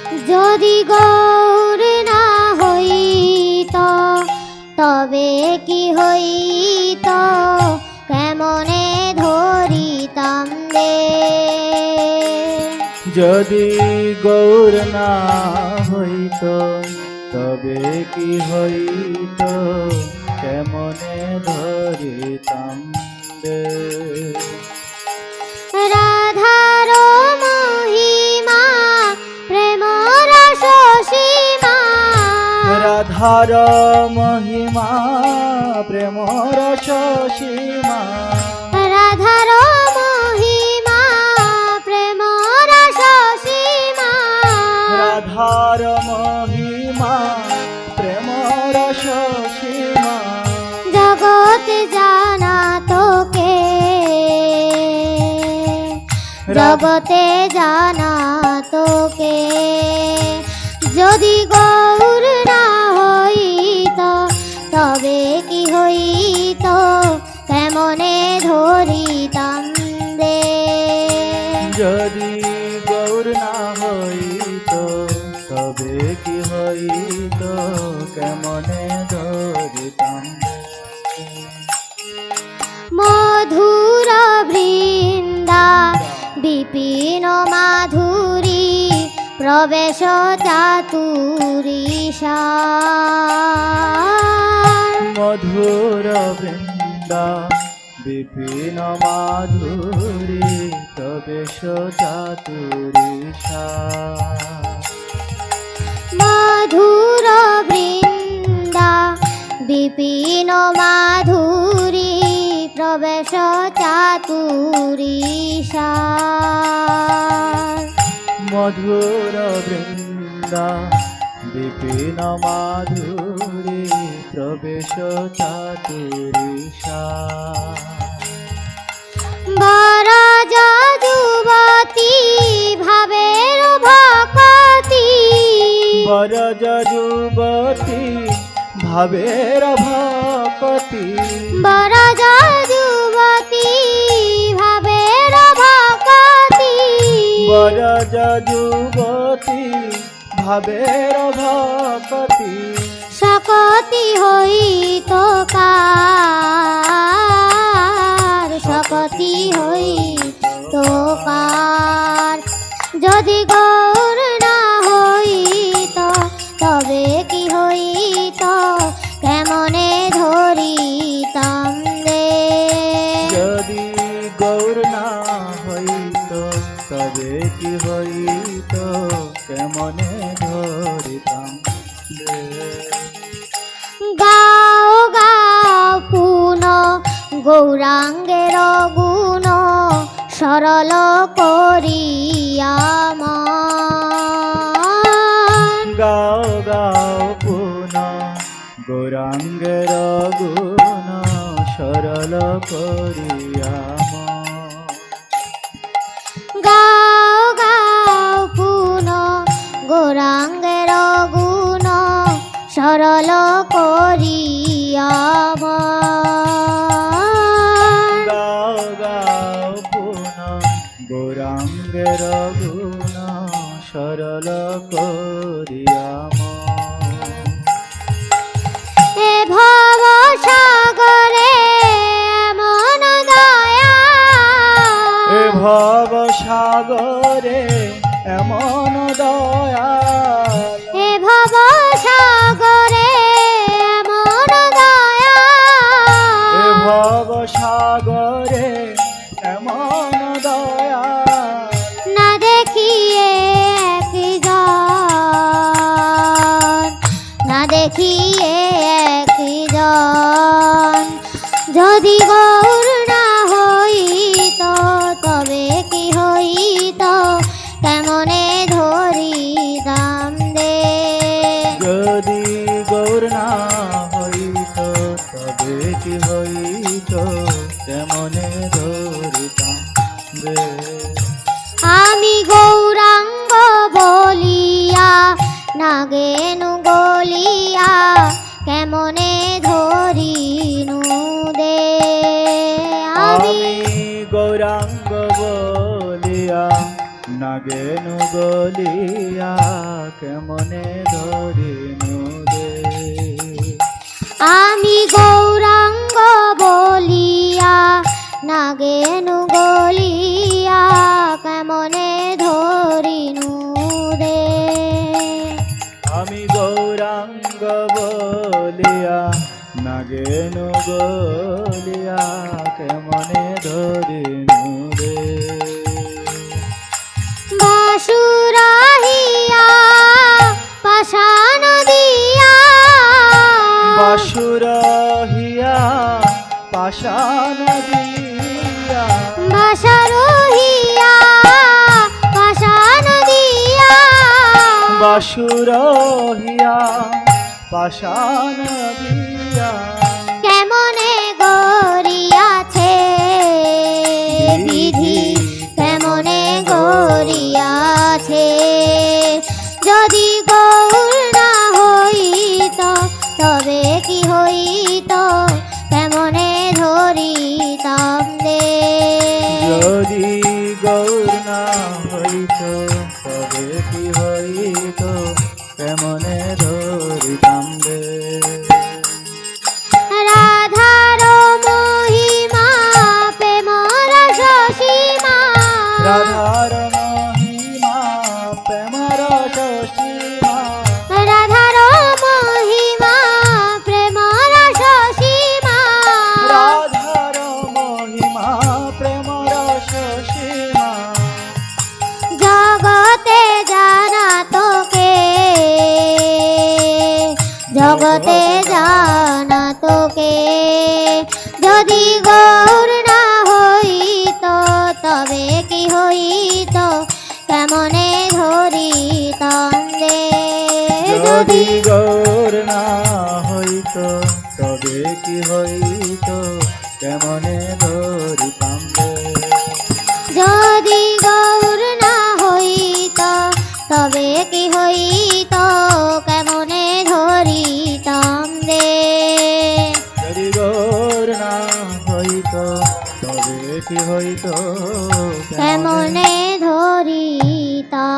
যদি গৌর না হইত তবে কি হইত, কেমনে ধরিতাম রে। যদি গৌর না হইত তবে কি হইত, কেমনে ধরিতাম রে। রাধার মহিমা প্রেম রস সীমা, রাধার মহিমা প্রেম রস সীমা, রাধার মহিমা প্রেম রস সীমা, রাধার মহিমা প্রেম রস সীমা। জগতে জানা তোকে, জগতে জানা তোকে। যদি গৌর না হইত তবে কি হইত, কেমনে ধরিতাম রে। যদি গৌর না হইত তবে কি হইত, কেমনে ধরিতাম রে। মধুর বৃন্দা বিপিন মাধুরী প্রবেশ চাতুরীশা, মধুর বৃন্দা বিপিন মাধুরী প্রবেশ চাতুরীশা। মধুর বৃন্দা বিপিন মাধুরী প্রবেশ চাতুরীশা, মধুর বৃন্দা বিপিন মাধুরী প্রবেশ চাতুরীশা। বরজ যুবতী ভাবের ভকতি, বরজ যুবতী ভাবের ভকতি, বরজ যুবতী ভাবের ভকতি, বরজ যুবতী ভাবের ভকতি। শকতি হইত কার, শকতি হইত কার। যদি গৌর না হইত তবে কি হইত, কেমনে ধরিতাম রে। যদি গৌর না হইত তবে কি হইত, কেমনে ধরিতাম রে। গাও গাও পুন গৌরাঙ্গের গুণ, সরল করিয়া মন। গাও গাও পুন গৌরাঙ্গের গুণ, সরল করিয়া মন। গাও গাও পুন গৌরাঙ্গের গুণ, সরল করিয়া মন। গাও গাও পুন গৌরাঙ্গের গুণ, সরল করিয়া মন। এ ভব সাগরে এমন দয়া, এ ভব সাগরে এমন দয়া, এ ভব সাগরে এমন দয়া, এ ভব সাগরে এমন দয়া। না দেখিয়ে একজন, না দেখিয়ে একজন। যদি গৌর না হইত তবে কি হইত, কেমনে ধরিতাম রে। যদি গৌর না হইত তবে কি হইত, কেমনে ধরিতাম রে। আমি গৌরাঙ্গ বলিয়া নাগেনু গলিয়া, কেমনে ধরিনু দে। আমি গৌরাঙ্গ বলিয়া গেনু গলিয়া কেমনে ধরিনু রে। আমি গৌরাঙ্গ বলিয়া নাগেনু গলিয়া কেমনে ধরিনু রে। আমি গৌরাঙ্গ বলিয়া নাগেনু গলিয়া কেমনে ধরিনু রে। বাসুরাহিয়া পাষাণ দিয়া বাসুরহিয়া পাষাণ দিয়া বাসুরহিয়া পাষাণ দিয়া বাসুরহিয়া পাষাণ দিয়া কেমনে গড়িয়াছে বিধি কেমনে গড়িয়াছে। যদি গৌর না হইত তবে কি হইত কেমনে ধরিতাম রে। যদি গৌর না হইত তবে কি হইত কেমনে ধরিতাম রে। রাধার মহিমা প্রেম রস সীমা রাধার মহিমা প্রেম রস সীমা রাধার মহিমা প্রেম রস সীমা রাধার মহিমা প্রেম রস সীমা জগতে জানা তোকে জগতে জানা তোকে। যদি গৌর না হইত তবে কি হইত কেমনে ধরিতাম রে। যদি গৌর না হইত তবে কি হইত কেমনে ধরিতাম রে। যদি গৌর না হইত তবে কি হইত কেমনে ধরিতাম রে। যদি গৌর না হইত তবে কি হইত কেমনে ধরিতাম